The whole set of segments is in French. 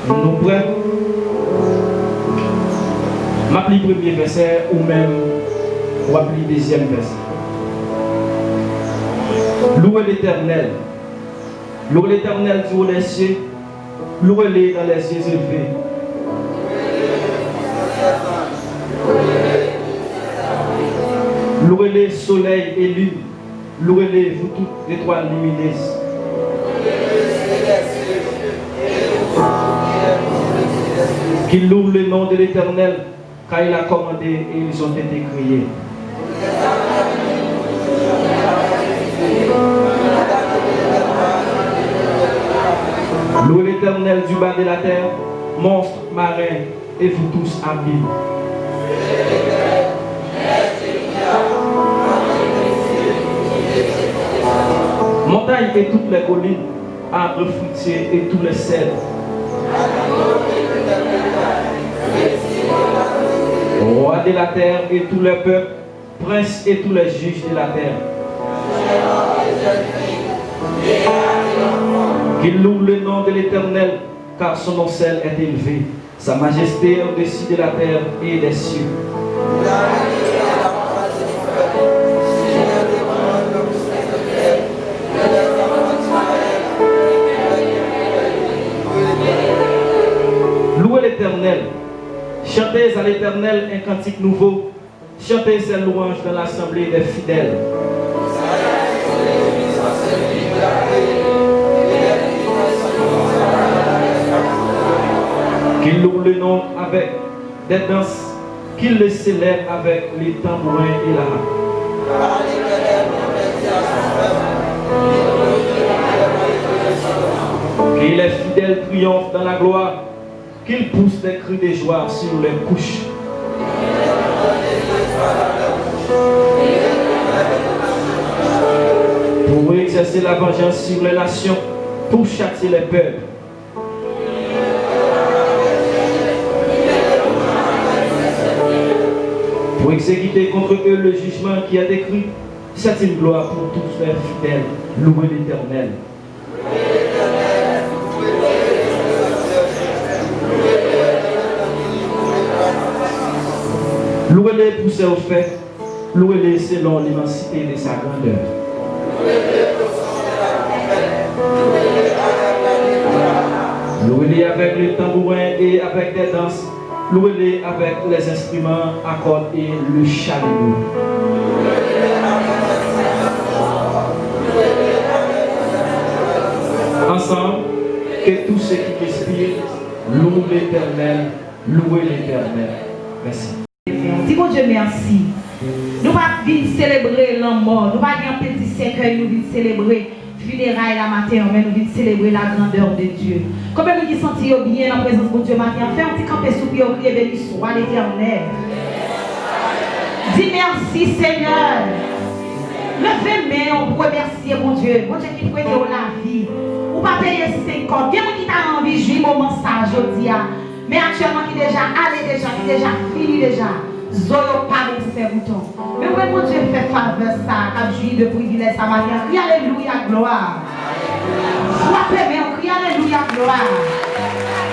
Nous prêts? M'appli premier verset ou même ou appli deuxième verset. Louez l'Éternel. Louez l'Éternel du haut des cieux. Louez-le dans les cieux élevés. Louez-le soleil et lune. Louez-le vous toutes étoiles lumineuses. Qu'il loue le nom de l'Éternel, car il a commandé et ils ont été créés. Louez l'Éternel du bas de la terre, monstres, marins, et vous tous habiles. Montagnes et toutes les collines, arbres fruitiers et tous les cèdres. Roi de la terre et tous les peuples, princes et tous les juges de la terre. Qu'il loue le nom de l'Éternel, car son nom seul est élevé, sa majesté au-dessus de la terre et des cieux. Louez l'Éternel, chantez à l'Éternel un cantique nouveau, chantez ses louanges dans l'assemblée des fidèles. Qu'il loue le nom avec des danses, qu'il le célèbre avec les tambourins et la harpe. Qu'il les fidèles triomphent dans la gloire, qu'il pousse des cris de joie sur les couches. Pour exercer la vengeance sur les nations, pour châtier les peuples. Pour exécuter contre eux le jugement qui a écrit, c'est une gloire pour tous les fidèles. Louez l'Éternel. Louez-le pour ses faits, louez-le selon l'immensité de sa grandeur. Louez-le avec le tambourin et avec des danses. Louez-le avec les instruments à cordes et le chalumeau. Ensemble, que tous ceux qui respirent louent l'Éternel, louez l'Éternel. Merci. Dis mon Dieu merci. Nous pas venir célébrer l'homme mort. Nous pas un petit cercueil, nous venons célébrer funérailles la matin, mais nous venons célébrer la grandeur de Dieu. Comment nous nous sentons bien en présence de Dieu matin? Fais un petit campé sous pied, crier béni soit l'Éternel. Dis merci Seigneur. Levez main pour remercier mon Dieu. Mon Dieu qui prête la vie. Ou pas payer 50. Bien qui t'a envie de jouer moment ça aujourd'hui. Mais actuellement qui déjà allé déjà, qui déjà fini déjà. Zoyo pas de ses boutons. Mais oui, mon Dieu fait faveur ça, a joué de privilège ça matin. Crie alléluia, gloire. Frappez bien, crie alléluia, gloire.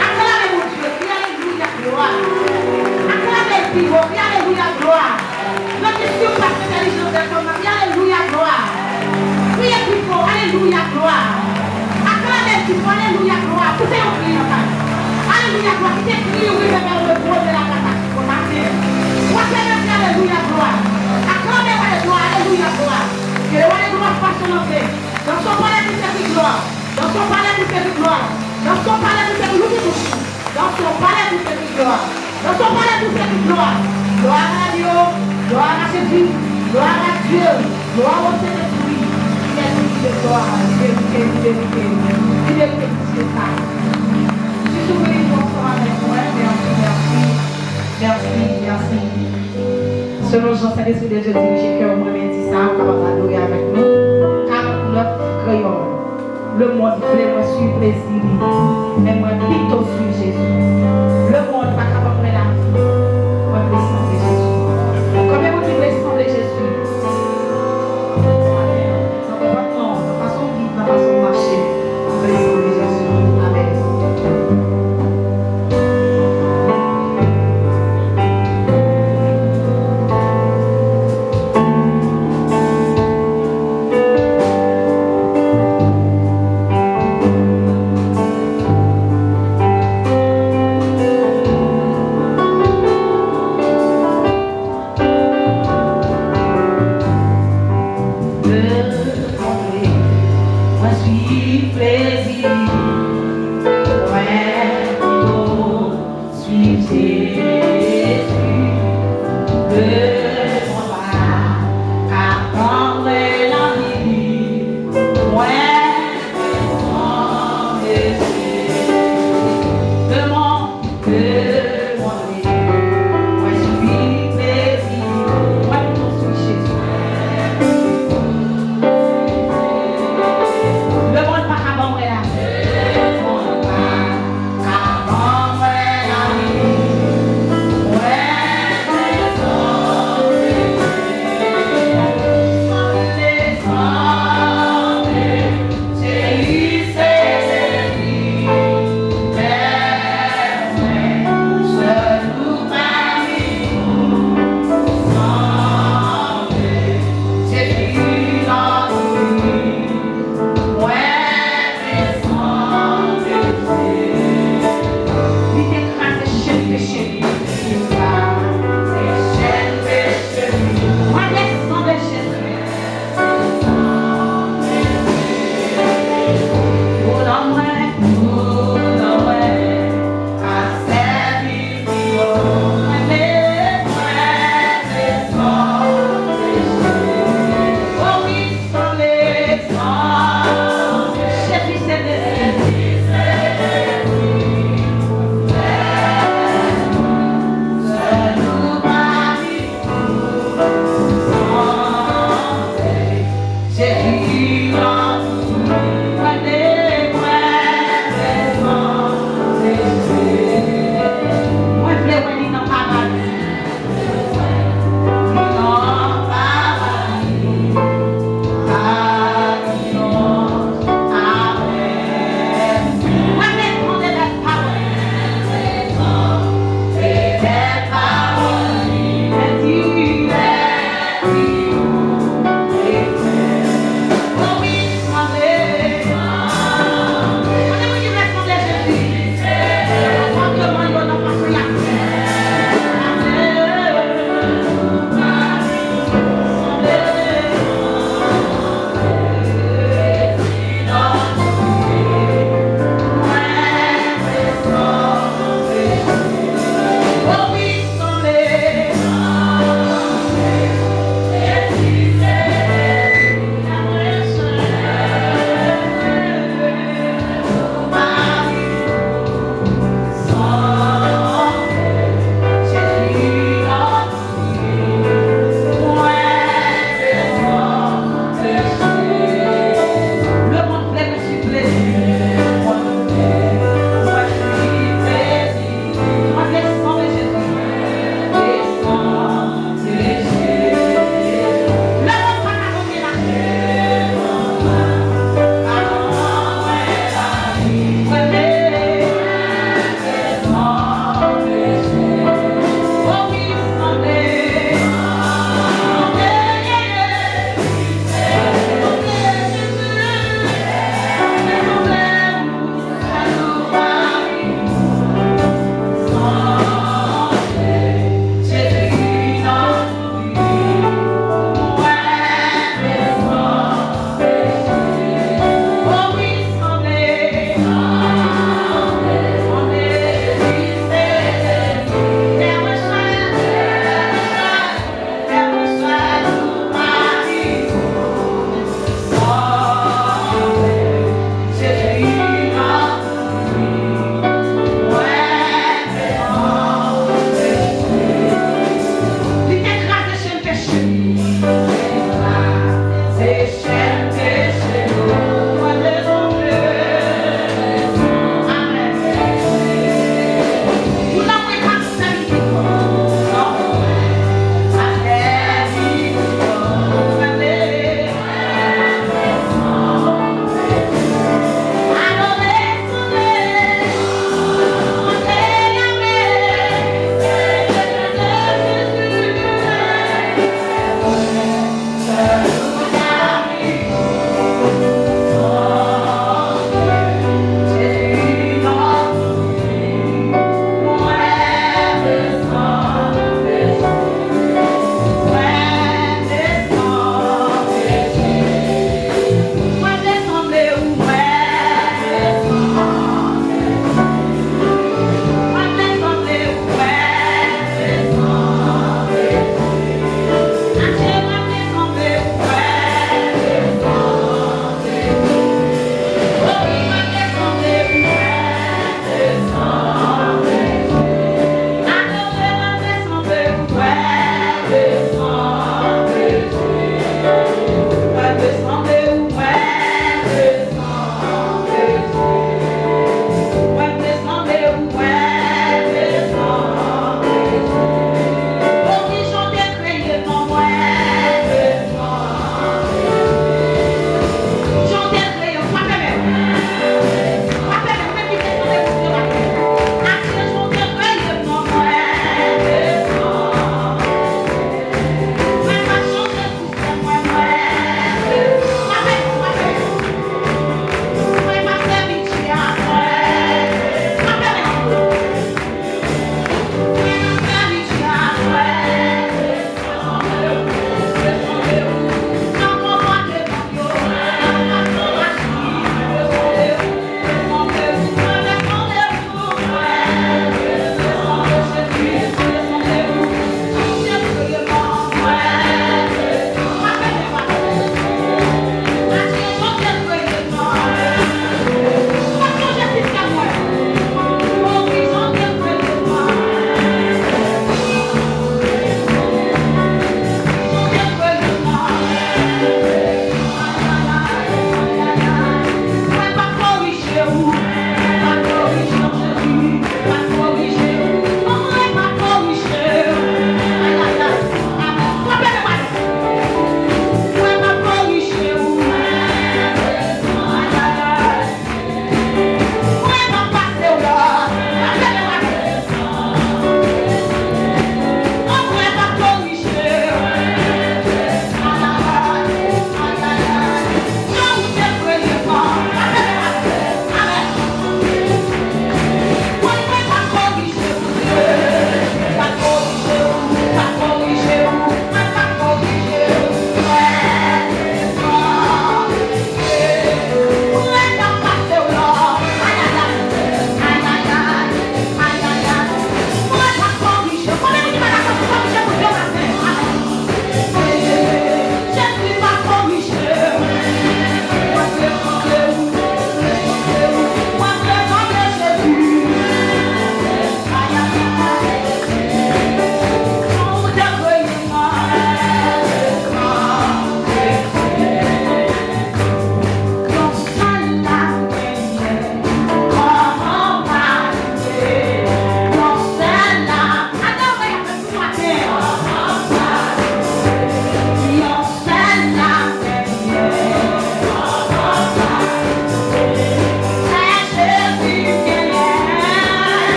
Acclamez mon Dieu, crie alléluia, gloire. Acclamez le pivot, crie alléluia, gloire. Notre Dieu passe l'intelligence de ton nom, crie alléluia, gloire. Criez plus fort, alléluia, gloire. Acclamez le pivot, alléluia, gloire. Tout est en cri, alléluia, gloire. Qui t'écrit, oui, vers le bois de la catastrophe. Alléluia, gloire. Acclamez la gloire, alléluia, gloire. Que le roi de gloire fasse son entrée. Dans son palais de cette gloire. Dans son palais de cette gloire. Dans son palais de cette gloire. Dans son palais de cette gloire. Dans son palais de cette gloire. Gloire à Dieu. Gloire à Jésus. Gloire à Dieu. Gloire au Saint-Esprit. Il est de gloire. Il est de ça. Je suis souvenu bonsoir avec moi. Merci. Selon Jean Saint-Esprit de Dieu, j'ai cœur moi même dit ça, capable d'adorer avec nous. 49 crayons. Le monde voulait me suivre plaisir, mais moi plutôt suivre Jésus. Le monde pas capable de la vie. Moi le sang de Jésus. Combien vous dites le sang de Jésus? Dans le comportement, dans la façon de vivre, dans la façon de marcher, le sang de Jésus. Amen.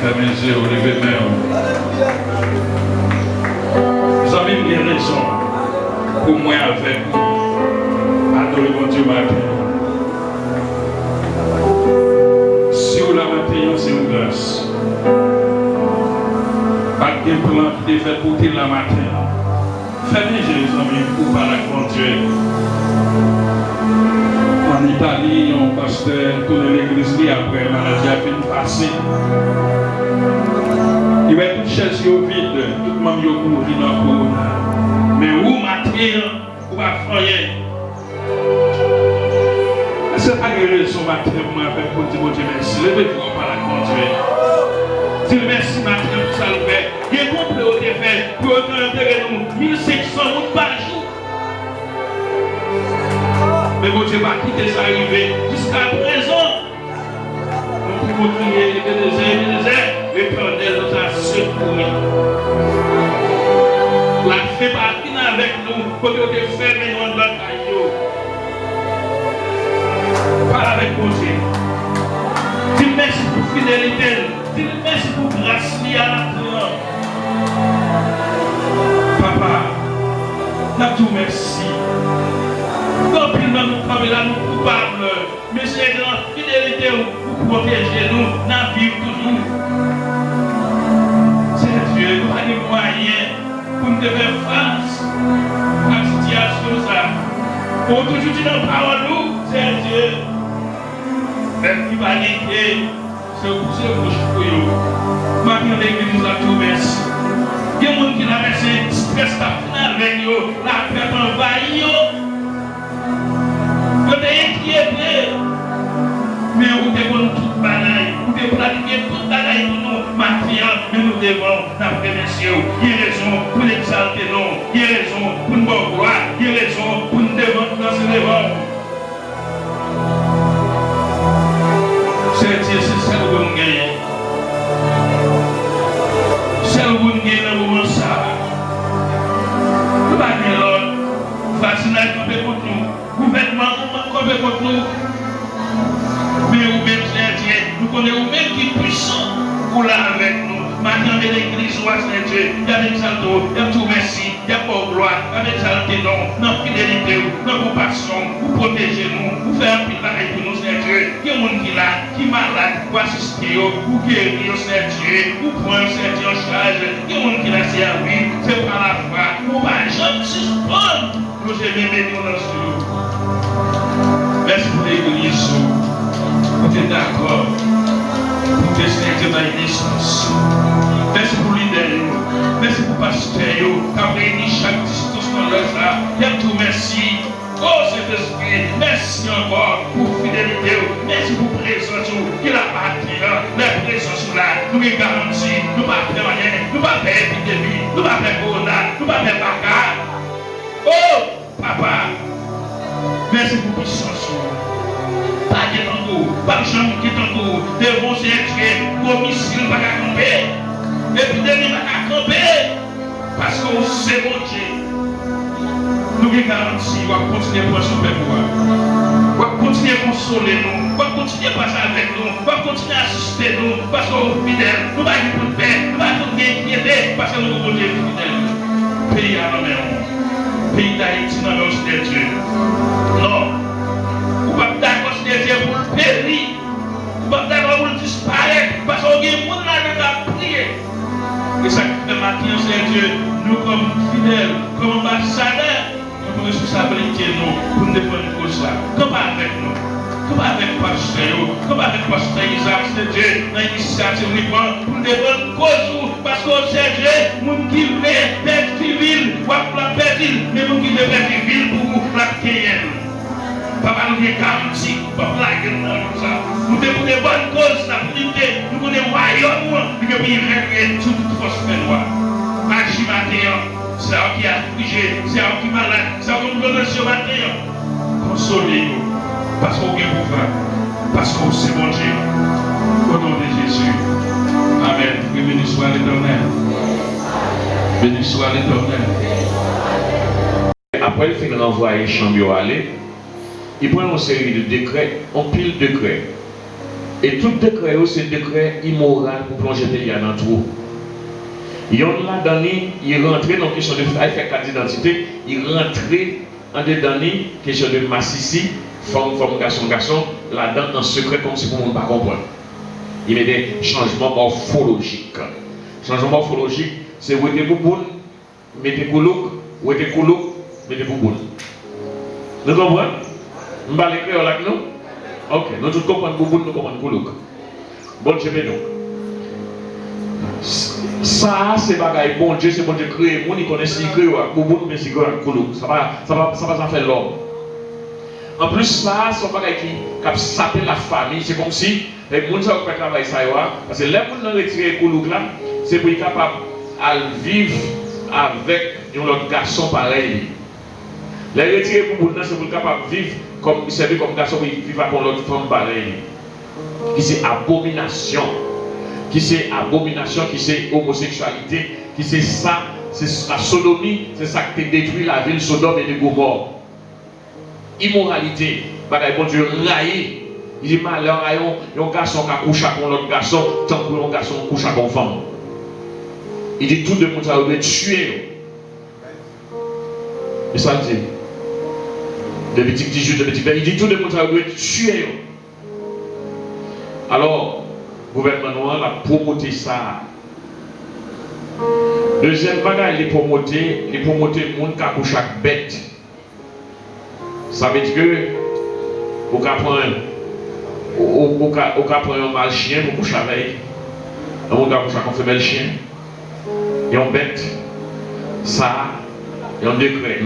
Fermez les yeux, levez les mains. Vous avez une raison pour moi avec vous. Adorer mon Dieu matin. Si vous la matin, c'est une grâce. Pas de plan qui est fait pour la matin. Fermez les yeux, pour parler avec Dieu. En Italie, un pasteur tourne l'église après la maladie a fini passer. Il va tout chercher au vide, tout le monde est mourir dans le corona. Mais où matin, où va faire? Ce n'est pas une raison matin pour moi pour dire mon Dieu merci. Levez-vous par la conduite. Dieu merci matin pour ça le fait. Il y a un complet au fait pour enterrer nous 1600 routes par jour. Mais mon Dieu va quitter ça arriver jusqu'à présent. Nous pouvons crier des déserts, l'Éternel nous a secourus. La fait partie avec nous, pour que nous fermions notre caillou. Parle avec mon Dieu. Dis merci pour fidélité. Dis merci pour grâce liée à la terre. Papa, nous te merci. Quand il nous travaille là, nous coupables, mais c'est la fidélité pour protéger nous, nous vivons toujours. C'est Dieu, nous avons des moyens pour nous faire face à la situation. Pour toujours dire dans la parole, c'est Dieu. Même qui va niquer, c'est pousser le bouche pour vous. Maintenant, l'église nous a tout merci. Il y a des gens qui ont laissé stress avec eux, la paix envahie. Vous êtes inquiétés, mais vous devez tout balayer, vous devez pratiquer tout balayer pour nous, matin, mais nous devons d'après messieurs. Il y a raison pour l'exalter, non. Il y a raison pour nous gloire, il y a raison pour nous devant dans ce devant. C'est Dieu, c'est celle que vous gagnez. Celle que vous gagnez dans le moment ça. Vous ne pouvez pas l'autre, vaccinal contre nous. Gouvernement contre nous, mais vous-même, Dieu, nous connaissons vous-même qui est puissant pour là avec nous. Maintenant, l'église, Dieu, il y a des exaltos, il y a tout merci, il y a pour gloire, il y a des exaltés, non, notre fidélité, notre compassion, vous protégez nous, vous faites un pilaire pour nous, Dieu. Il y a des gens qui là, qui malade, vous assister, vous guérir, Dieu, vous prendre, Dieu, en charge. Il y a des gens qui là, servi, c'est par la foi, vous ne pouvez jamais suspendre. Nous aimons bénir dans ce lieu. Merci pour l'église. Vous êtes d'accord. Pour tester dans la naissance. Merci pour l'idée. Merci pour le pasteur qui a réuni chaque distance dans le ça. Il y a tout merci. Oh Saint-Esprit, merci encore pour fidélité. Merci pour présence. Qui l'a parti. La présence là. Nous les garantis. Nous ne pas faire rien. Nous ne pas faire épidémie. Nous ne pas faire corona. Nous ne pas faire bagarre. Oh Papa, merci pour puissance. Pas de tango, pas de chambre qui tango, devant c'est tué, commissaire pas qu'à camper, épidémie pas qu'à camper, parce qu'on sait bon Dieu. Nous avons garanti, on va continuer à prendre son pouvoir, on va continuer à consoler nous, on va continuer à passer avec nous, on va continuer à assister nous, parce qu'on est fidèles, nous allons pour le faire, nous allons pour inquiéter, parce que nous sommes fidèles. Pays à l'homme. Pays d'Haïti dans l'os de Dieu. Non. Vous ne pouvez pas considérer Dieu pour le périr. Vous ne pouvez pas pour le disparaître. Parce qu'on a des gens qui ont prié. Et ça qui fait matin, c'est Dieu. Nous, comme fidèles, comme ambassadeurs, nous avons une responsabilité pour nous défendre pour ça. Comme avec nous. Comme avec le pasteur, comme avec le pasteur Isaac, c'est Dieu, dans l'initiative nous prend pour nous défendre cause. Parce que c'est Dieu, nous qui veut paix civile, ou la paix civile, mais nous qui veut paix civile pour la paix. Papa nous est garanti, papa là, nous ça. Nous devons des bonnes causes, la vérité, nous connaissons le royaume, nous devons y régler sur toute force de loi. Agis matin, c'est un qui a affligé, c'est un qui est malade, c'est un qui nous donne ce matin. Consolez-nous. Parce qu'on est pouvoir, parce qu'on sait bon Dieu. Au nom de Jésus. Amen. Béni soit l'Éternel. Béni soit l'Éternel. Après, il fait renvoyer Chambio aller. Il prend une série de décrets, en pile de décrets. Et tout décret, c'est un décret immoral pour plonger le pays dans tout. Il y en a dans il rentre dans la question de faire carte d'identité, il rentre en dedans la question de massissi, femme, garçon, là-dedans en secret comme si pour ne pas comprendre. Il met des changements morphologiques. Changement morphologique, c'est où était bouboune, mettez koulouk, où était koulouk, mettez bouboune. Nous comprenons? Nous parlons créole avec nous? Ok, nous tous comprenons bouboune, nous comprenons koulouk. Bon Dieu, nous. Ça, c'est bagaille bon Dieu, c'est bon Dieu créé. Moi, il connaît si créé, bouboune, mais si créé, koulouk. Ça va faire l'homme. En plus, ça, c'est un bagaille qui a sapé la famille. C'est comme si, les gens qui ont travaillé ça, parce que les gens qui ont retiré le koulouk là, c'est pour être capable de vivre avec un autre garçon pareil. Les retirés pour vous, c'est pour être capable de vivre comme servir comme garçon qui vivent avec l'autre femme pareil. Qui c'est abomination. Qui c'est abomination, qui c'est homosexualité, qui c'est ça, c'est la sodomie, c'est ça qui détruit la ville Sodome et de Gomorrhe. Immoralité, bagaille bon Dieu raillé. Il dit malheur à un garçon qui a couché avec l'autre garçon, tant que un garçon couche avec une femme. Il dit tout le monde doit tuer. Et ça dit. Lévitique 18, Lévitique 20, il dit tout le monde doit tuer. Alors, le gouvernement noir a promoté ça. Deuxième bagage, il est promoté le monde qui a couché avec bête. Ça veut dire que vous prendre un mal chien pour coucher avec. Un monde qui a couché avec un femelle chien. Et on bête. Ça, et on décret.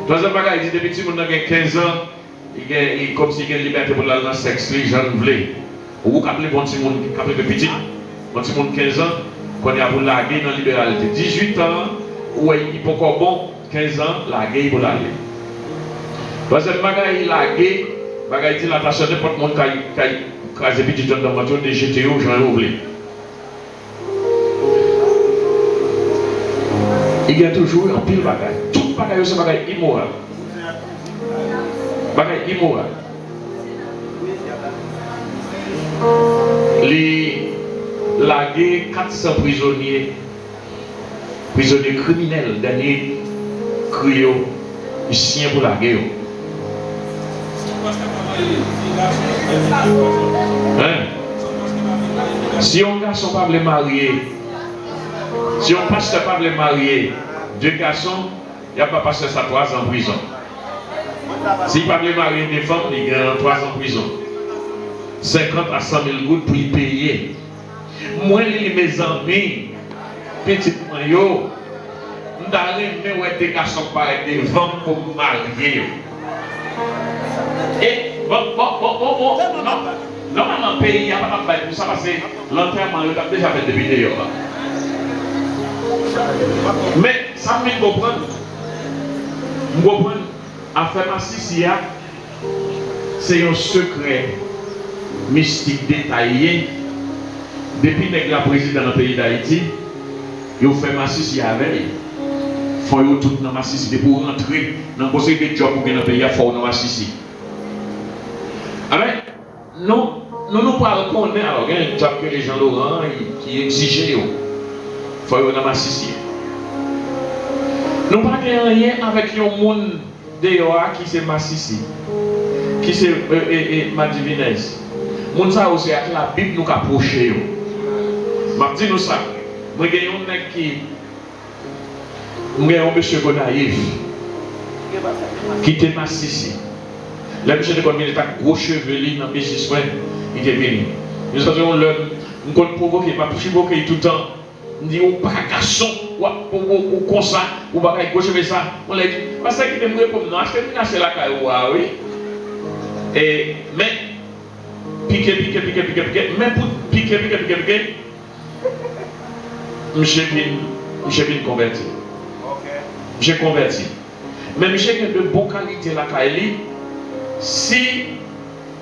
Troisième bagage, il dit depuis que vous avez 15 ans, il comme s'il y a une liberté pour l'aller dans le sexe, les gens veulent. Vous appelez bon petit monde qui appelle petit, bon petit monde 15 ans, qu'on est à vous laguer dans la libéralité. 18 ans, ou il peut encore bon, 15 ans, laguer pour l'aller. Troisième bagage, il laguer, bagage, il attache n'importe monde qui a crasé petit dans la voiture de GTO, j'en ai oublié. Il y a toujours un pile bagaille. Tout bagaille, c'est bagaille immoral. Bagaille immoral. Les laguer 400 prisonniers criminels, dernier cryo, ils signent pour la guerre. Si un garçon ne peut pas marier, si on passe pas les marier, deux garçons, il n'y a pas passé ça 3 ans en prison. S'il ne peut pas marier des femmes, il gagne 3 ans en prison. 50 à 100 000 gouttes pour y payer. Moi, mes amis, petit moyo, nous avons des garçons pareils, des femmes pour marier. Et bon, non. Normalement, le pays, il n'y a pas de bail pour ça parce que l'enterrement, il a déjà fait des vidéos. Mais ça me comprendre. Je comprends. Affaire Massissia, c'est un secret mystique détaillé. Depuis que la présidente dans le pays d'Haïti, ils ont fait Massissia avec. Il faut que tout dans Massissia pour rentrer dans le conseil de job pour que le pays soit dans Massissia. Alors, nous parlons qu'on est, alors, il y a un job que les gens Laurent qui exigent. Il faut que dans Massissia. Nous ne parlons rien avec le monde dehors qui c'est Massissi, qui c'est Madivinez. Moun ça aussi avec la Bible nous approcher. Je dis nous ça. Moi j'ai un mec qui un monsieur naïf qui était Massissi. Le monsieur de combien était gros chevelu dans businessman, il était venu. Nous avons le nous provoquer pas provoquer tout le temps. On dit ou pas garçon ou comme ça ou pas gauche mais ça on l'a dit parce que il me répond non acheter la caille oui et mais piquer même pour piquer monsieur vient converti j'ai converti mais monsieur qui de bonne qualité la caille si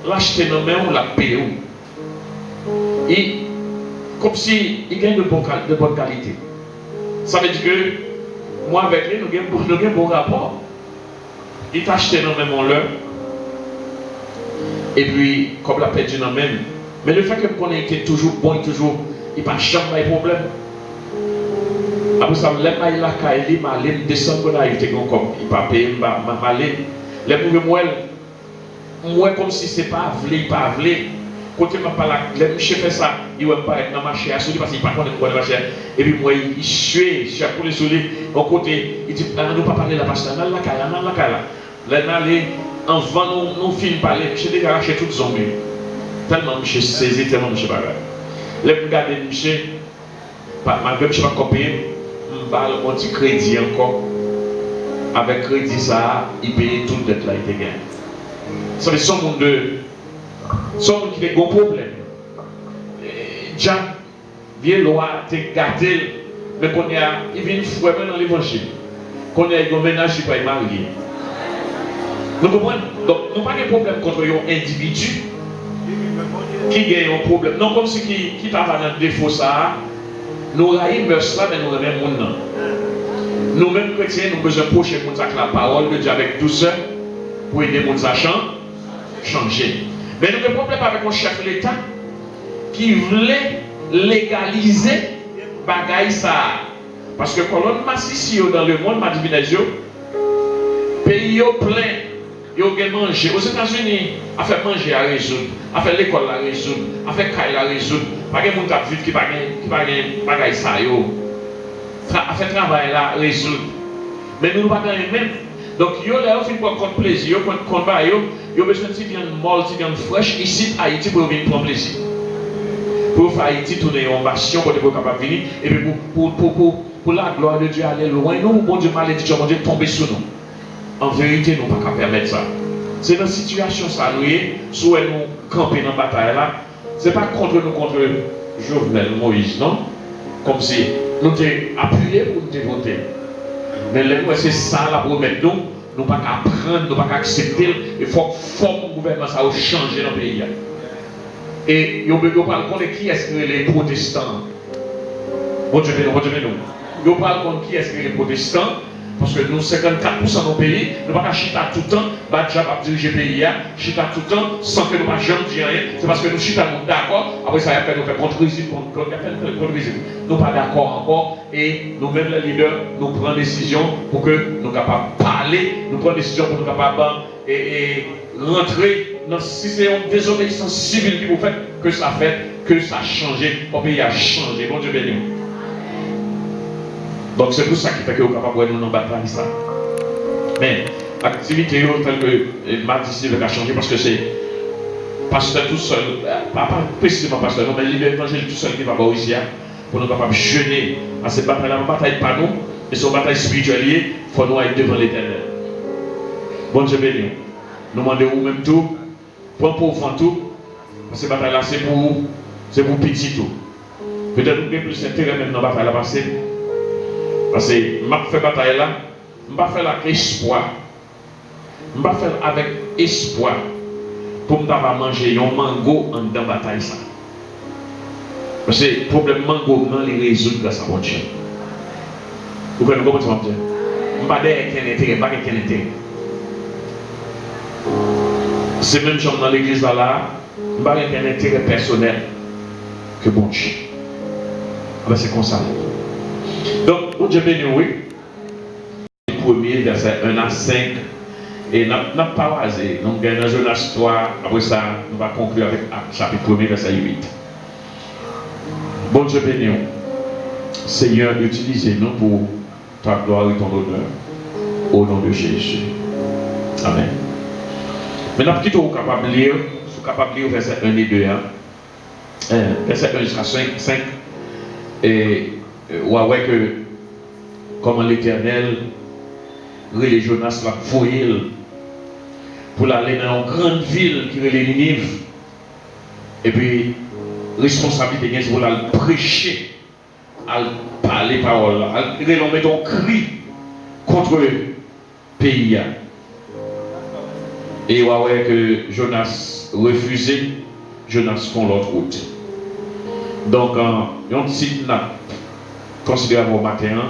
l'acheter non même on la paye et comme si il gagne de bonne qualité. Ça veut dire que moi avec lui, nous avons un bon rapport. Il t'a acheté dans le même l'heure. Et puis, comme la perdu dans même. Mais le fait que qu'on ait été toujours bon, il n'y a pas jamais de problème. Après ça, je vais la caille, je vais descendre là, il était comme il va payer, je vais aller. Les mouvements, moi comme si ce n'est pas avlé, pas avlé. Quand je parle, le chef fait ça, il va pas être dans ma chair, parce qu'il ne pas dans ma chair. Et puis moi, il suit, je suis pour les soleils, au côté, il dit, nous ne pas parler là, parce que là, la caille, là, là, en vent, nous films parler, je déjà arraché tout zombie. Tellement je saisi, tellement je pas. Les regarder, monsieur, malgré que je ne pas copier, je parle un petit crédit encore. Avec crédit, ça, il paye tout le dette là, il te gagne. Ça veut dire son monde qui a des gros problèmes. Jack, vient loi, te gâté, mais qu'on a, il vient fouet dans l'évangile. Qu'on a un ménage qui va marier. Nous comprenons? Donc, nous n'avons pas de problème contre un individu qui gagne un problème. Non, comme si qui t'a dans le défaut ça, nous raillons cela, mais nous remettons mon nom. Nous-mêmes chrétiens, nous besoin de procher la parole de Dieu avec douceur pour aider les gens à changer. Mais nous avons un problème avec un chef de l'État qui voulait légaliser bagaille ça. Parce que quand on massif dans le monde, ma divination, pays plein, ils ont mangé. Aux États-Unis, a fait manger à résoudre, a fait l'école à résoudre, a fait caille à résoudre. Pas de monde qui n'a pas de bagaille ça. A fait travail là, résoudre. Mais nous ne pas gagner même. Donc, ils ont fait prendre plaisir, ils ont besoin de viande molle, de viande fraîche ici à Haïti pour venir prendre plaisir. Pour faire Haïti tourner en passion pour être capable de venir et puis pour la gloire de Dieu aller loin. Nous, bon Dieu, malédiction, bon Dieu, tomber sur nous. En vérité, nous ne pouvons pas permettre ça. C'est dans la situation ça, nous, si nous camper dans la bataille là, ce n'est pas contre nous, contre Jovenel Moïse, non? Comme si nous t'avons appuyé pour nous voter. Mais c'est ça là pour mettre nous ne pouvons pas apprendre, nous ne pouvons pas accepter. Il faut que le gouvernement ça a changé dans le pays. Et nous parlons de qui est-ce que les protestants. Bon Dieu, nous parlons de qui est-ce que les protestants. Parce que nous, 54% de nos pays, nous ne pouvons pas chita tout le temps, Badja va diriger le pays, chita tout le temps, sans que nous ne jamais dire rien. C'est parce que nous chita d'accord, après ça, nous faisons contre-visite, nous ne sommes pas d'accord encore, et nous-mêmes, les leaders, nous prenons des décisions pour que nous soyons capables de parler, nous prenons des décisions pour que nous soyons capables de rentrer dans si c'est une désobéissance civile qui vous fait, que ça a changé, le pays a changé. Bon Dieu béni. Donc c'est pour ça qu'il fait que nous sommes capables de nous battre ça. Mais l'activité telle que Mardi Silver a changé parce que c'est pasteur tout seul, pas précisément pasteur, mais l'évangile tout seul qui va voir ici pour nous capables de jeûner à cette bataille. La bataille pas nous, et c'est une bataille spirituelle, il faut nous aller devant l'Éternel. Bon Dieu béni. Nous demandons nous-mêmes tout, pour pauvre tout, parce que cette bataille là c'est pour petit tout. Peut-être que nous avons plus intérêt même dans la bataille là parce que je fais bataille là, je ne vais pas faire avec espoir. Je vais faire avec espoir pour me manger un mango en dans la bataille. Parce que le problème mango, non, les résoudre grâce à mon Dieu. Vous comprenez comment je dis? Je ne vais pas dire intérêt. C'est même chose dans l'église là, je ne vais pas dire un intérêt personnel que bon Dieu. C'est comme ça. Donc, pour Dieu béni, oui. Le premier, verset 1 à 5. Et nous n'avons pas rasé. Donc, dans Jonas 3, après ça, nous allons conclure avec chapitre 1, verset 8. Bon Dieu béni, Seigneur, utilisez-nous pour ta gloire et ton honneur. Au nom de Jésus. Amen. Maintenant, petit tour capable de lire. Vous êtes capable de lire verset 1 et 2. Verset 1 jusqu'à 5. Et ouais que comment l'Éternel les Jonas va fouiller pour aller dans une grande ville qui est Ninive et puis responsabilité c'est pour aller prêcher à parler parole à mettre un cri contre le pays et ouais que Jonas refusé Jonas prend l'autre route donc un petit considérable au matin,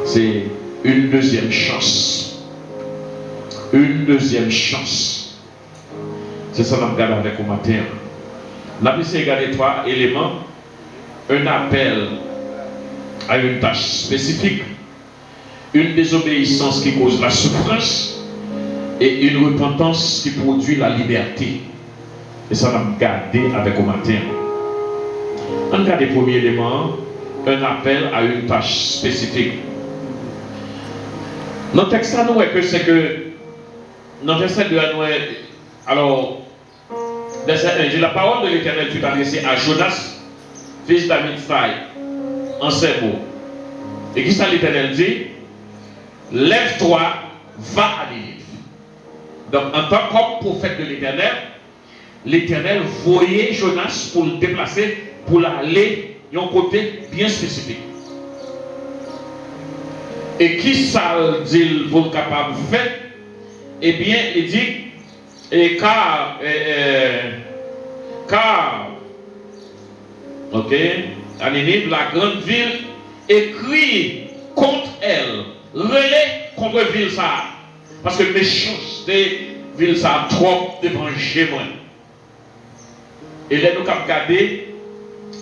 c'est une deuxième chance. Une deuxième chance. C'est ça que nous regardons avec au matin. Nous avons regardé 3 éléments. Un appel à une tâche spécifique, une désobéissance qui cause la souffrance et une repentance qui produit la liberté. Et ça, nous avons regardé avec au matin. On regarde le premier élément, un appel à une tâche spécifique. Notre texte à nous est que c'est que notre texte de nous est, alors, la parole de l'Éternel fut adressée à Jonas, fils d'Amittai, en ces mots. Et qui ça l'Éternel dit? Lève-toi, va à Ninive. Donc, en tant que prophète de l'Éternel voyait Jonas pour le déplacer, pour aller d'un côté bien spécifique. Et qui ça dit pour capable de faire? Eh bien, il dit, ok, à Ninive, la grande ville, écrit contre elle, relais contre la ville ça. Parce que méchanceté, ville ça trop débranché moi. Et là, nous avons regardé,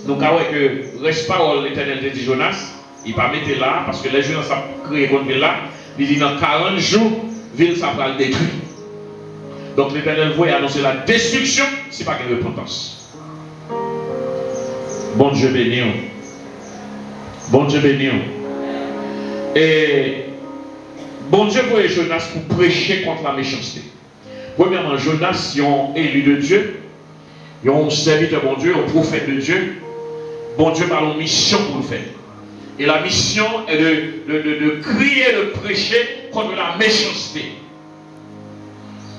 nous avons que reste parole l'Éternel de Jonas, il ne va pas mettre là, parce que les Jonas ont créé contre ville là, il dit dans 40 jours, ville ça va le détruire. Donc l'Éternel voit annoncer la destruction, ce n'est pas une repentance. Bon Dieu béni. Bon Dieu béni. Et bon Dieu voit Jonas pour prêcher contre la méchanceté. Premièrement, Jonas, ils ont élu de Dieu. Ils ont serviteur bon Dieu, un prophète de Dieu. Bon Dieu a une mission pour le faire. Et la mission est de crier, de prêcher contre la méchanceté.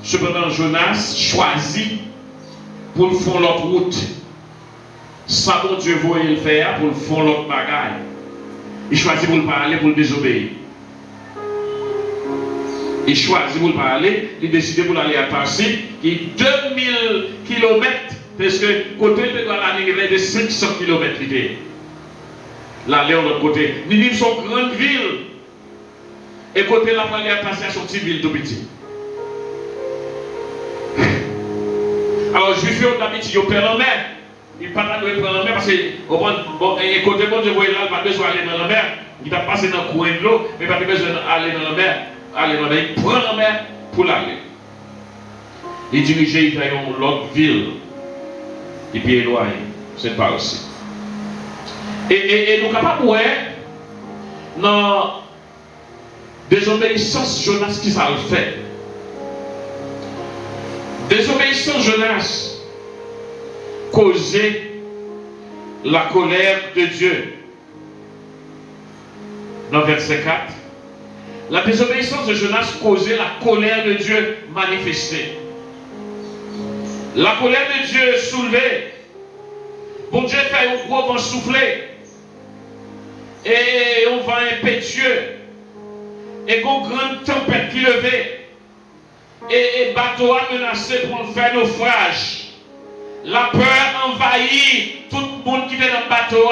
Cependant, Jonas choisit pour faire l'autre route. Ça, bon Dieu voulait le faire pour faire l'autre bagaille. Il choisit pour le parler, pour le désobéir. Il choisit pour le parler, il décide pour aller à Tarsis, qui est 2000 km, parce que côté de la de 500 km. L'aller de l'autre côté. Ninive sont grande ville. Et côté la aller à Tarsis, c'est une petite ville tout petit. Alors, je suis d'habitude, ils prennent la mer. Ils ne peuvent pas prendre la mer parce que, et côté bon Dieu, il n'a pas besoin d'aller dans la mer. Il a passé dans le coin de l'eau, mais il n'a pas besoin d'aller dans la mer. Il prend la mer pour l'aller. Il dirige vers une autre ville. Et puis éloigné. C'est pas aussi. Et nous sommes capables de voir dans désobéissance Jonas qui ça le fait. Désobéissance Jonas causait la colère de Dieu. Dans verset 4, la désobéissance de Jonas causait la colère de Dieu manifestée. La colère de Dieu soulevée. Bon Dieu fait un gros vent souffler. Et on va impétueux. Et une grande tempête qui levait. Et bateau a menacé pour faire naufrage. La peur envahit tout le monde qui est dans le bateau.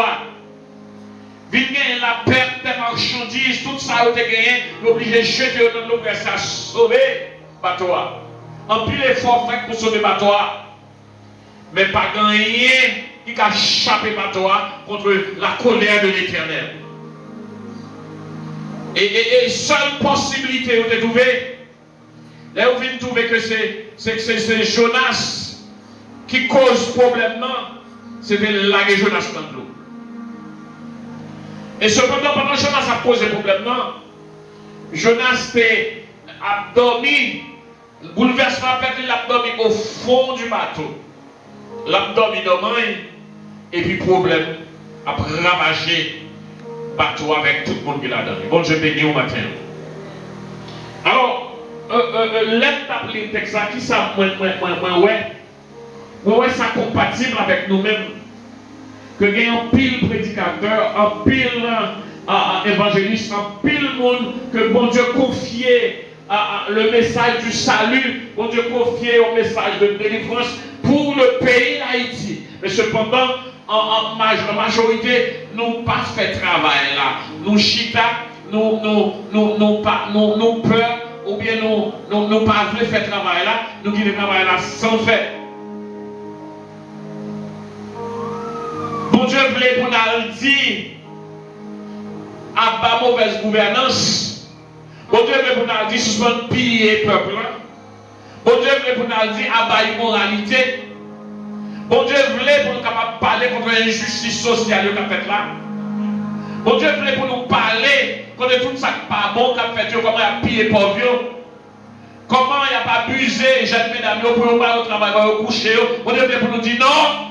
Vient la perte des marchandises, tout ça a été gagné, obligé de jeter dans l'eau pour ça sauver le bateau. En plus l'effort fait pour sauver le bateau. Mais pas gagné qui a échappé le bateau contre la colère de l'Éternel. Et seule possibilité où vous trouvez, là vous venez trouver que c'est Jonas qui cause problème, c'était la Jonas dans l'eau. Et cependant, pendant que Jonas a posé problème, Jonas a dormi, bouleversement a perdu l'abdomen au fond du bateau. L'abdomen dormant, et puis problème a ravagé le bateau avec tout le monde qui l'a donné. Bon, je bénis au matin. Alors, l'étape du texte qui ça, ouais, ça compatible avec nous-mêmes. Que il y a un pile prédicateur, un pile évangéliste, un pile monde que bon Dieu confiait le message du salut, bon Dieu confiait un message de délivrance pour le pays d'Haïti. Mais cependant, en majorité, nous pas fait travail là. Nous chita, nous peur, ou bien nous pas voulu faire travail là, nous qui le travail là sans faire. Dieu voulait pour nous dire à bas mauvaise gouvernance. Bon Dieu voulait pour nous dire suspendre piller peuple. Bon Dieu voulait pour nous dire à bas immoralité. Bon Dieu voulait pour nous capables parler contre l'injustice sociale qu'a fait là. Bon Dieu voulait pour nous parler contre tout ça qui pas bon qu'a fait, comment il a pillé pauvre. Comment il n'y a pas abusé, jeunes mesdames, pour nous parler au travail, pour nous coucher. Bon Dieu voulait pour nous dire non.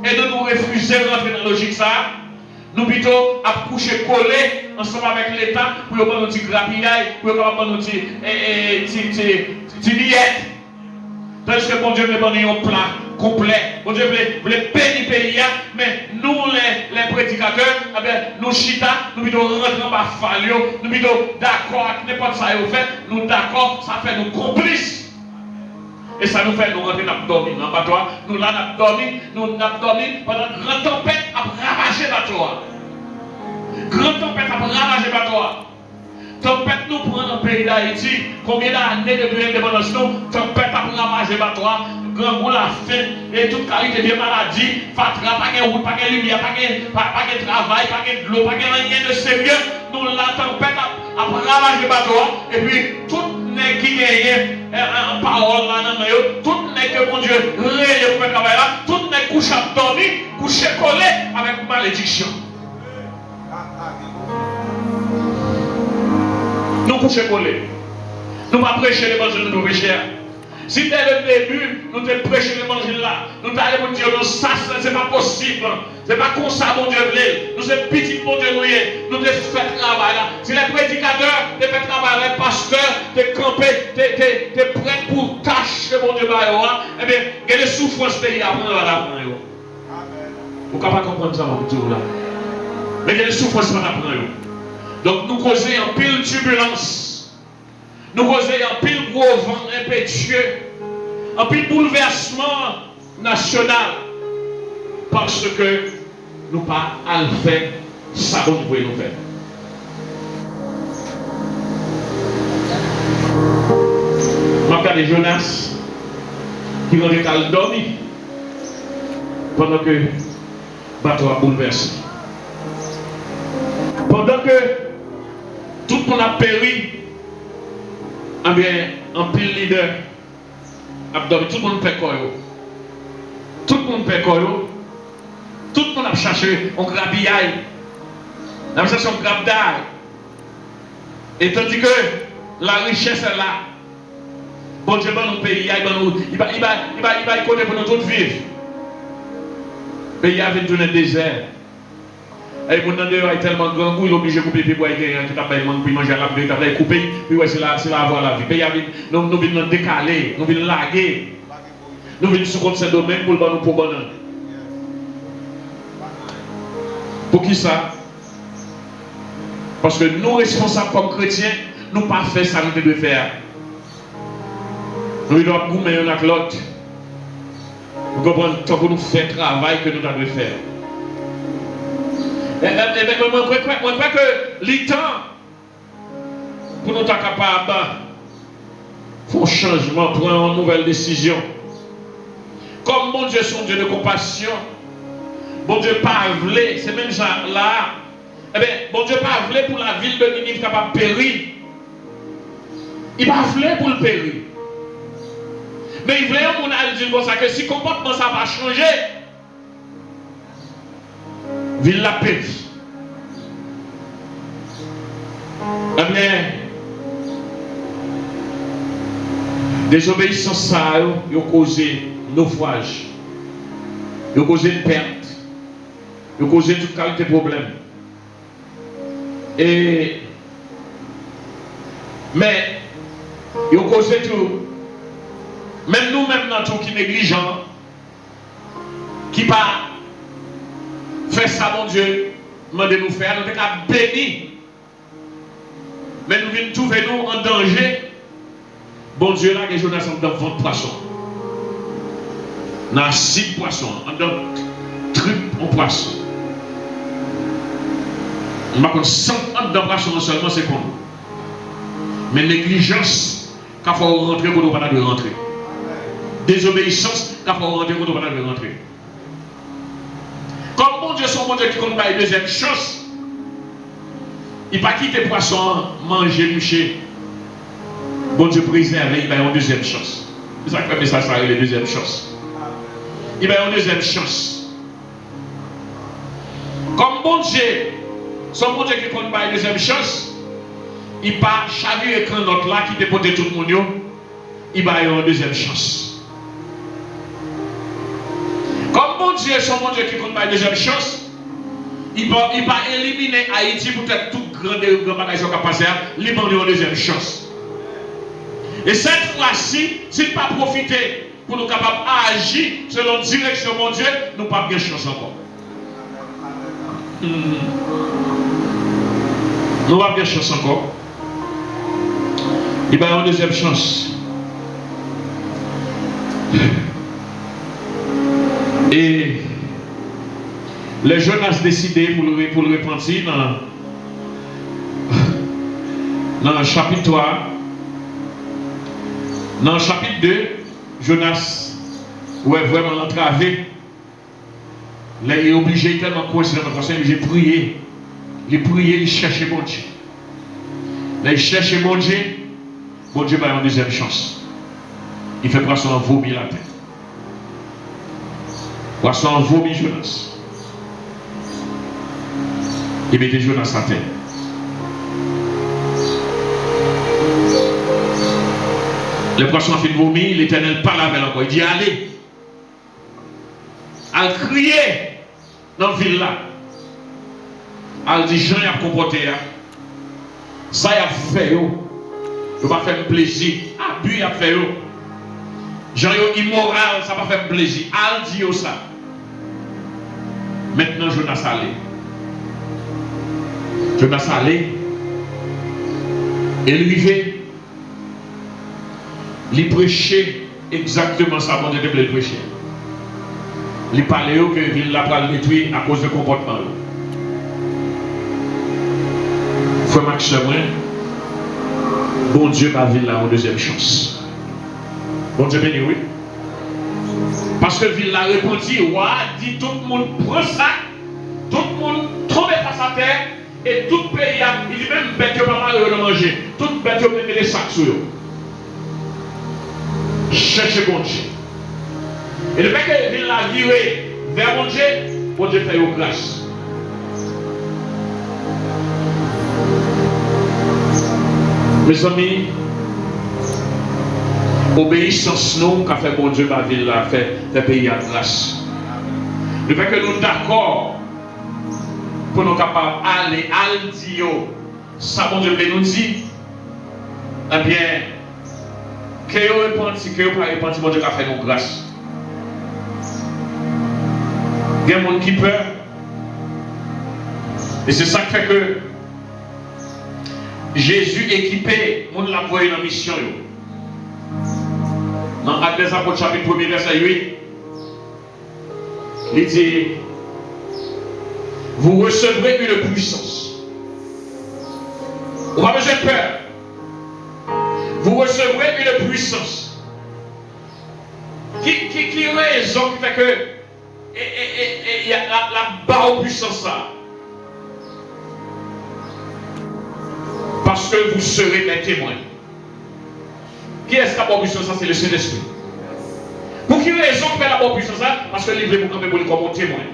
Et nous refuser de rentrer dans la logique ça. Nous plutôt à coucher collé ensemble avec l'État pour nous prendre nos petits grapillailles, pour nous prendre nos petits billettes. Tandis que bon Dieu veut donner un plan complet. Bon Dieu voulait bénir le pays, mais nous les prédicateurs, nous chita, nous plutôt rentrer dans la faille, nous plutôt d'accord avec n'importe ça fait, nous d'accord, ça fait nous complices. Et ça nous fait nous rentrer dans l'abdomen, dans le bateau. Nous là, nous dormi pendant que grande tempête a ravagé le bateau. Grande tempête a ravagé le bateau. Tempête nous prend dans le pays d'Haïti. Combien d'années depuis l'indépendance nous, tempête a ravagé le bateau. Grand bout la faim et toute qualité de maladie. Fatra, pas de route, pas de lumière, pas de travail, pas de l'eau, pas de rien de sérieux. Nous la tempête a ravagé le bateau. Et puis tout n'est qui gagne en parole là, tout n'est que mon Dieu réel pour travailler là, tout n'est couché à dormir, couché collé avec malédiction. Nous couchons collés. Nous ne pas prêcher l'évangile de nos péchés. Si dès le début, nous te prêchons l'évangile là, nous t'allons nous dire non, ça, ce n'est pas possible. Ce n'est pas comme ça, mon Dieu, nous sommes petits, mon Dieu, nous te fait travail là. Si les prédicateurs te fait travail, les pasteurs te campés, te prêts pour tâche que mon Dieu va, eh bien, il y a des souffrances pays à prendre là. Vous ne pouvez pas comprendre ça, mon Dieu, là. Mais il y a des souffrances à prendre. Donc nous causons en pile turbulence. Nous causons en pile gros vent impétueux. En pile bouleversement national. Parce que nous pas à le faire ça qu'on pouvait nous faire. Je regarde Jonas qui va aller dormir pendant que le bateau a bouleversé. Pendant que tout le monde a péri, eh bien, en pile leader a dormi, tout le monde fait quoi? Tout le monde fait quoi? Tout le monde a cherché un grabillail, a cherché un grab d'ail. Et tandis que la richesse est là, bon Dieu, dans nos pays, il va y connaître pour nous tous vivre. Le pays avait tourné le désert. Et mon nom est tellement grand, il est obligé de couper les bois qui ont manger à la vie, il a coupé, puis c'est là avoir la vie. Nous venons décaler, nous venons laguer, nous venons sur ce domaine pour nous pour bonheur. Pour qui ça? Parce que nous, responsables comme chrétiens, nous pas fait ça que nous devons faire. Nous devons gommer un avec l'autre. Vous comprenez? Tant que nous faisons le travail que nous devons faire. Je crois que le temps pour nous être capables de faire un changement, prendre une nouvelle décision. Comme mon Dieu, son Dieu de compassion, bon Dieu pas voulu, c'est même ça là. Eh bien, bon Dieu pas voulu pour la ville de Ninive capable de périr. Il pas voulu pour le périr. Mais il voulait qu'on dire comme ça que si le comportement ça va changer, ville la péri. Eh bien, désobéissance ça a causé naufrage, a causé une perte, a causé toute qualité de problème. Mais il a causé tout. Même nous-mêmes, dans tout qui négligent, qui pas fait ça, mon Dieu, demandez nous faire, nous sommes bénis. Mais nous venons trouver nous en danger. Bon Dieu, là, que Jonas est dans 20 poissons. Dans 6 poissons, dans truc en poisson. Je ne sais pas dans poisson seulement, c'est comme. Mais négligence, qu'il faut rentrer pour nous pas de rentrer. Désobéissance, qu'il faut rentrer pour nous pas de rentrer. Comme Dieu, son bon Dieu qui compte pas une deuxième chance. Il n'a pas quitté poisson, manger, boucher. Bon Dieu préserve, il va y une deuxième chance. C'est ça que le message ça la deuxième chance. Il va y une deuxième chance. Comme bon Dieu, son bon Dieu qui compte pas une deuxième chance, il pas chavirer quand notre là qui dépote tout le monde, il va y une deuxième chance. Comme bon Dieu, son bon Dieu qui compte pas une deuxième chance, il va éliminer Haïti pour être tout grand bagage qui a passé, il va une deuxième chance. Et cette fois-ci, s'il n'a pas profité pour nous capables d'agir selon la direction de mon Dieu, nous n'avons pas de chance encore. Nous n'avons pas de chance encore. Il va y avoir une deuxième chance. Et les jeunes ont décidé pour le repentir dans le chapitre 3. Dans le chapitre 2, Jonas est vraiment entravé. Là, il est obligé tellement de causer dans la façon, il a prié. Il priait, il cherchait mon Dieu. Là, il cherchait mon Dieu. Mon Dieu va avoir une deuxième chance. Il fait poisson en vomi la tête. Poisson en vomi Jonas. Il mettait Jonas à terre. Le poisson a fait vomir, l'Éternel parle avec encore. Il dit allez. Elle crier dans la ville là. Elle dit Jean a comporté. Ça a fait. Il va faire plaisir. Abus a fait. Jean immoral, ça va faire plaisir. Elle dit ça. Maintenant Jonas allé. Jonas allé. Et lui fait. Il prêchait exactement ça, bon Dieu devait le prêcher. Il parlait que la ville n'a pas détruit à cause du comportement. Frère Max, bon Dieu va ville là en deuxième chance. Bon Dieu béni, oui. Parce que la ville a répondu, dit tout le monde prend ça, tout le monde tombe face à terre, et tout le pays, il dit même bête que maman de manger, tout bête que met les sacs sur eux. Cherchez bon Dieu. Et le fait que il a viré vers bon Dieu fait une grâce. Mes amis, obéissance nous qu'a fait bon Dieu ma ville là, fait payer à grâce. Le fait que nous sommes d'accord pour nous capables d'aller à dire ça bon Dieu nous dit, eh bien, que vous répondez, que vous ne répondez pas, mon Dieu a fait nos grâces. Il y a des gens qui peur. Et c'est ça qui fait que Jésus équipé, on l'a envoyé dans la mission. Dans Actes des Apôtres, chapitre 1er, verset 8, il dit vous recevrez une puissance. On n'a pas besoin de peur. Vous recevrez une puissance. Qui raison qui fait que il y a la barre puissance là. Parce que vous serez mes témoins. Qui est-ce qui a la puissance ça? C'est le Saint-Esprit. Pour quelle raison fait la bonne puissance ça? Parce que livré pour camper pour lui comme témoin.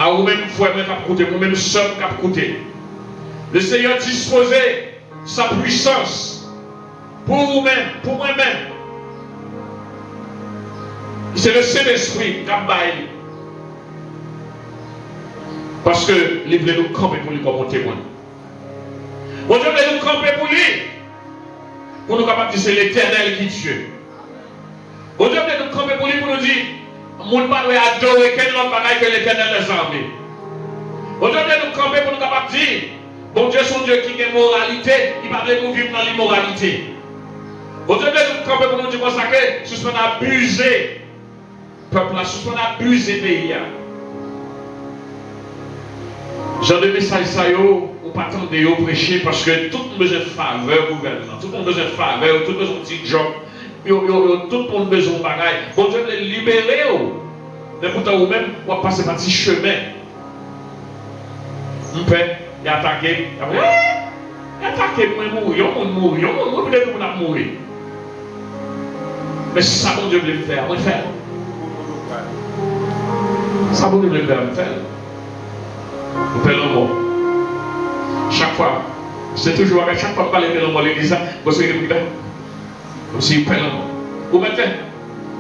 À vous-même, frère, vous-même, soeur, qui côté. Le Seigneur disposait sa puissance pour vous-même, pour moi-même. C'est le Saint-Esprit qui a baillé. Parce que il voulait nous camper pour lui comme témoin. Bon Dieu voulait nous camper pour lui. Pour nous capables de dire c'est l'Éternel qui Dieu. Bon Dieu voulait nous camper pour lui pour nous dire mon ne pas adorer quel autre bagaille que l'Éternel des armées. Bon Dieu voulait nous camper pour nous capables de dire bon Dieu son Dieu qui a moralité, il va nous vivre dans l'immoralité. Bon Dieu voulait nous camper pour nous dire ça que si on a abusé peuple là, si on a abusé pays. Genre de message ça on pas attendre de prêcher parce que tout le monde besoin de faveur gouvernement, tout le monde besoin de faveur, tout le monde besoin de petit job, tout le monde besoin de bagaille. Bon Dieu veut libérer Mais pourtant, vous-même, vous passez par petit chemin. Mon père, il a attaqué. Il a attaqué, moi, mourir. Peut-être que vous avez mourir. Mais ça, mon Dieu voulait faire, on le fait. Ça, mon Dieu voulait faire, on le fait. Vous faites le mot. Chaque fois, c'est toujours avec chaque fois que vous parlez de l'homme à l'église, vous savez que vous faites. Comme si vous faites le mot. Vous mettez,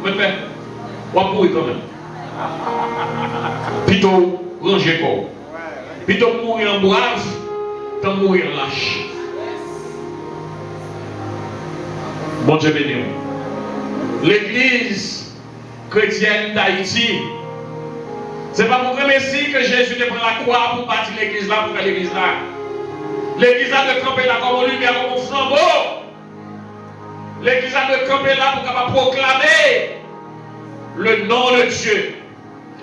vous mourir quand même. Plutôt ranger quoi. Plutôt mourir en brave, tant mourir en lâche. Bon Dieu béni. L'église chrétienne d'Haïti, c'est pas pour le Messie que Jésus te prend la croix pour bâtir l'église là, pour faire l'église là. L'église a de camper là comme une lumière, comme un flambeau. L'église a de camper là pour capable proclamer le nom de Dieu,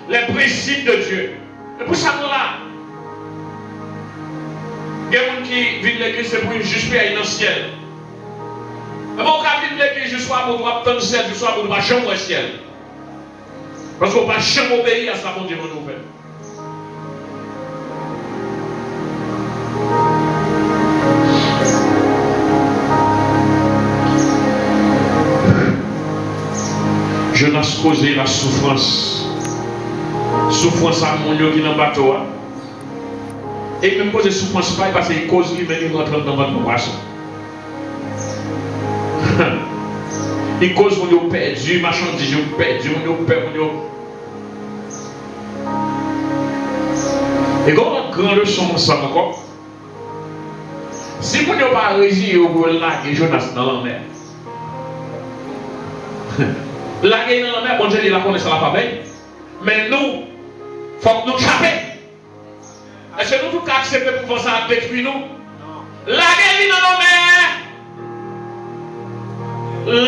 les principes de Dieu. Et pour ça, nous là, il y a des gens qui vivent l'église, c'est pour une juste paix dans le ciel. Mais mon cas, vivre l'église, je sois pour attendre le ciel, je sois pour ne pas jamais le ciel. Parce qu'on ne va pas jamais obéir à ça, mon Dieu, nous fait. Jonas causé la souffrance. Souffrance à mon Dieu qui est dans le bateau. Et il me cause souffrance pas parce qu'il cause lui-même il rentre dans votre poisson. Il cause mon Dieu perdu, marchandise perdu, mon Dieu perdu. Et quand on a une grande leçon ensemble encore, si vous n'avez pas réussi au lac Jonas dans la mer, la guerre dans la mer, bon Dieu dit la connaissance la pas bien. Mais nous, il faut que nous chaper. Est-ce que nous tous accepter pour faire ça détruire nous? La guerre dans la mer.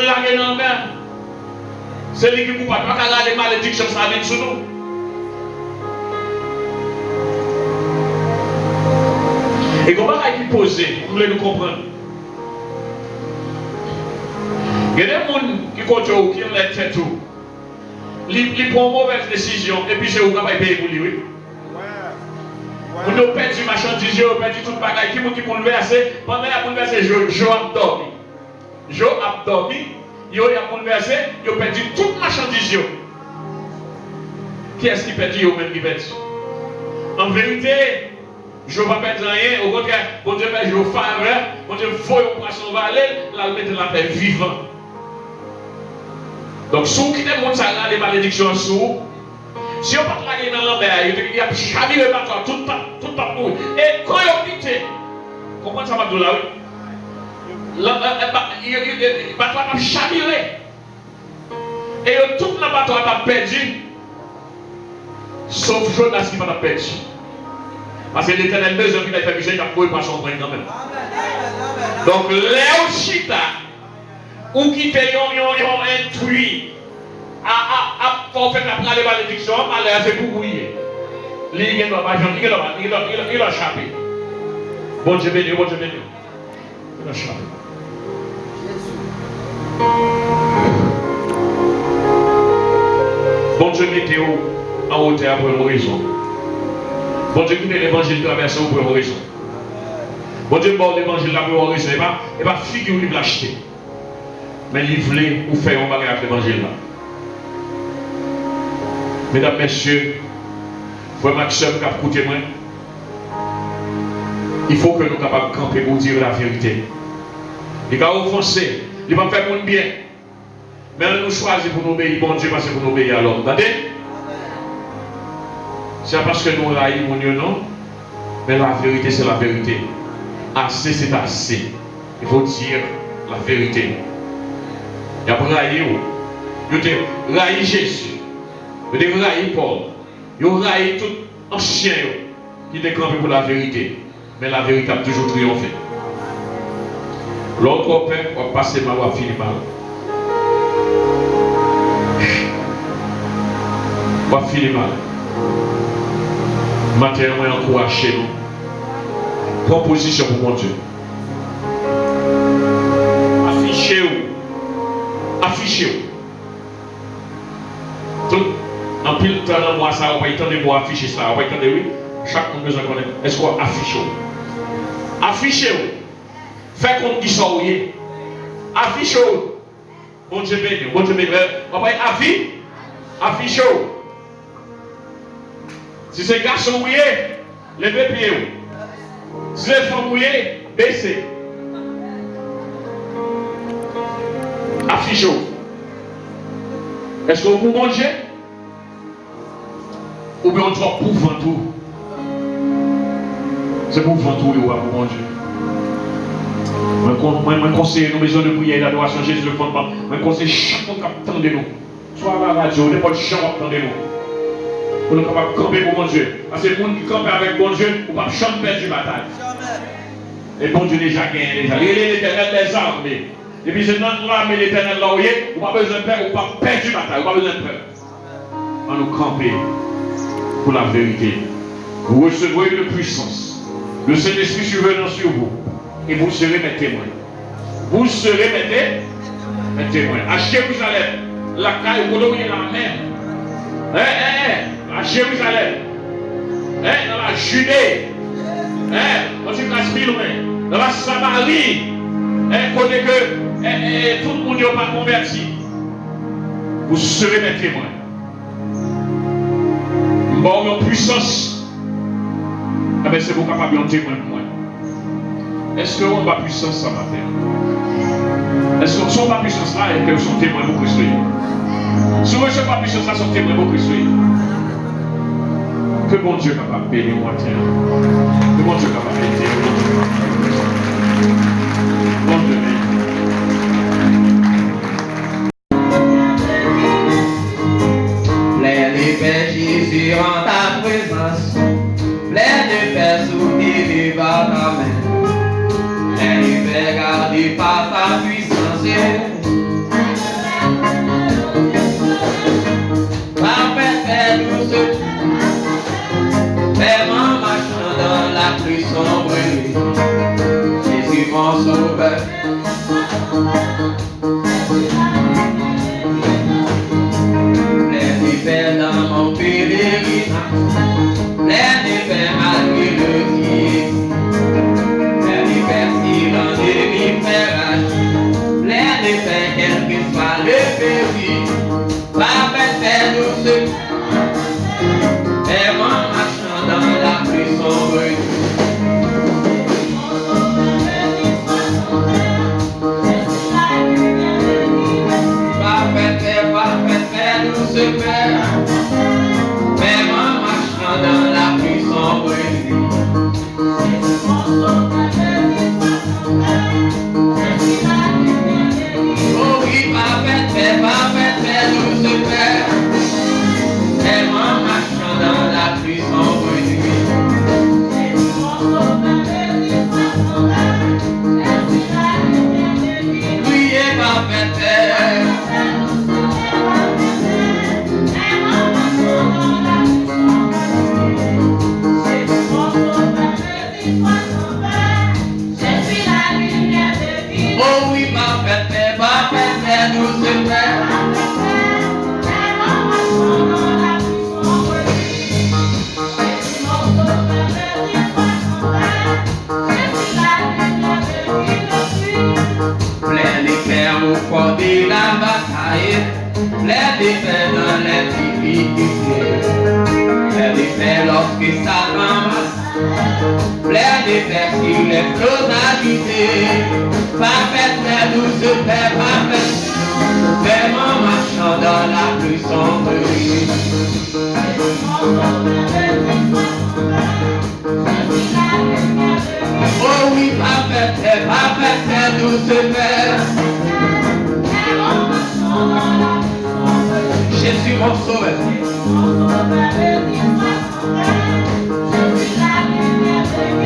La guerre dans la mer. C'est lui qui ne peut pas regarder malédiction ça vient sur nous. Et comment il est posé, vous voulez nous comprendre? Il y a des gens qui continuent, qui ont la tête tout. Ils prennent une mauvaise décision et puis c'est vous qui avez payé pour lui. Vous avez perdu marchandise, vous avez perdu tout le bagage. Qui vous bouleversé? Pendant qu'il a bouleversé, Jo a dormi. Jo a dormi, il a bouleversé, il a perdu toute marchandise. Qui est-ce qui perdit? Vous même qui perdit. En vérité, je ne vais pas perdre rien. Au contraire, bon Dieu fait jouer faveur, bon Dieu faut un poisson valer, là, mettre la paix vivant. Donc, si vous quittez le monde, ça a des malédictions sous. Si on part là dans la mer, il y a chaviré le bateau tout le temps pour. Et quand il quitte, comment ça va de là? Le bateau a chaviré. Et tout le bateau a perdu. Sauf Jonas qui va perdu. Parce que l'Éternel besoin qu'il a fait bouger, il a pris par son brin quand même. Donc, les Chita, ou qui te yon intuit, pour faire la malédiction, c'est pour bouillir. Il a échappé. Bon Dieu béni, bon Dieu béni. Il a échappé. Bon Dieu mettez en hauteur pour une raison. Bon Dieu qui met l'évangile traversé pour une raison. Bon Dieu mort l'évangile là pour une raison. Et pas figure il l'acheter. Mais il voulait ou faire un bagage avec l'évangile là. Mesdames, messieurs, frères Maxime qui a écouté moi, il faut que nous soyons capables de camper pour dire la vérité. Il va offenser, il va faire mon bien. Mais nous choisissons pour nous obéir, bon Dieu, parce que pour nous obéir à l'homme. C'est parce que nous raillons mon Dieu, non? Mais la vérité, c'est la vérité. Assez, c'est assez. Il faut dire la vérité. Il y a raillé où? Il y a raillé Jésus. Il y a raillé Paul. Il y a raillé tout ancien qui était campé pour la vérité. Mais la vérité a toujours triomphé. L'autre père va passer mal, va finir mal. Va finir mal. Matin, on encourage chez nous. Proposition pour mon Dieu. Affichez-vous. Affichez-vous. Tout en pile. pile temps dans moi ça, on va attendre moi afficher ça, on va attendre oui. Chaque monde besoin de connaître. Est-ce qu'on affiche? Affichez-vous. Faites compte qui sont oui. Affichez-vous. Bon Dieu béni, bon Dieu béni. On va affichez-vous. Si c'est garçon mouillé, levez pied. Si c'est femme mouillé, baissez. Affichez-vous. Est-ce que vous mangez? Ou bien on doit pour vendre tout? C'est pour vendre tout ou pour manger. Moi, conseille nos maisons de prière et d'adoration Jésus le fondement. Moi, conseille chaque monde qui attend de nous. Soit à la radio, n'importe champ attend de nous. Pour nous capables de camper pour mon Dieu. Parce que les gens qui campent avec mon Dieu, on ne peut pas jamais perdre une bataille. Et bon Dieu déjà gagné. Il est l'éternel des armées. Et puis c'est notre l'armée l'éternel là où il est, on n'a pas besoin de peur, on ne peut pas perdre une bataille, on n'a pas besoin de peur. On nous camper pour la vérité. Vous recevrez une puissance. Le Saint-Esprit survenant sur vous. Et vous serez mes témoins. Vous serez mes témoins. À Jérusalem, la caille, vous est la même. À Jérusalem, dans la Judée, dans la Samarie, côté que tout le monde n'est pas converti. Vous serez mes témoins. Bon, en puissance. C'est vous capable de témoin pour moi. Est-ce qu'on va puissance ça matin? Est-ce qu'on ne pas puissance là et que vous sont témoins pour Christ? Si vous ne pas puissance là, sont témoins pour Christ. Que bon Dieu capable de bénir moi. Que bon Dieu capable de bénir. Bon Dieu bénir. Plein de paix, Jésus en ta présence. Plein de paix soutenue par ta main. Plein de paix gardée par ta puissance. Parfaite paix douce. Vraiment marchant dans la pluie sombre. Jésus mon sauveur. Plein de paix dans mon pèlerinage. Plein de paix malgré le qui. Plein de paix si l'ennemi fait rage. Plein de paix quel que soit le péril. Parfaite paix douce. Vraiment marchant dans la pluie sombre. Parfaite paix douce paix. Vraiment marchant dans la pluie sombre. Oh oui, parfaite paix douce paix. Vraiment marchant dans la pluie sombre. Priez parfaite paix. Oh oui, parfaite paix douce paix. Plein de paix au fond de la bataille. Plein de paix dans les difficultés. Plein de paix lorsque ça ramasse. Plein de paix sur les flots agités. Parfaite paix douce paix, parfaite. Vraiment marchant dans la pluie sombre. Oh oui, parfaite paix douce paix. Jésus mon sauveur.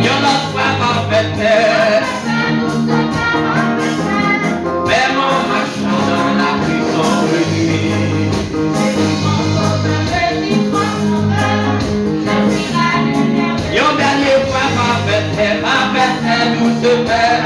Y'en a pas parfaite paix. Vraiment marchant dans la pluie sombre nuit. Y'en dernier fois parfaite paix douce paix.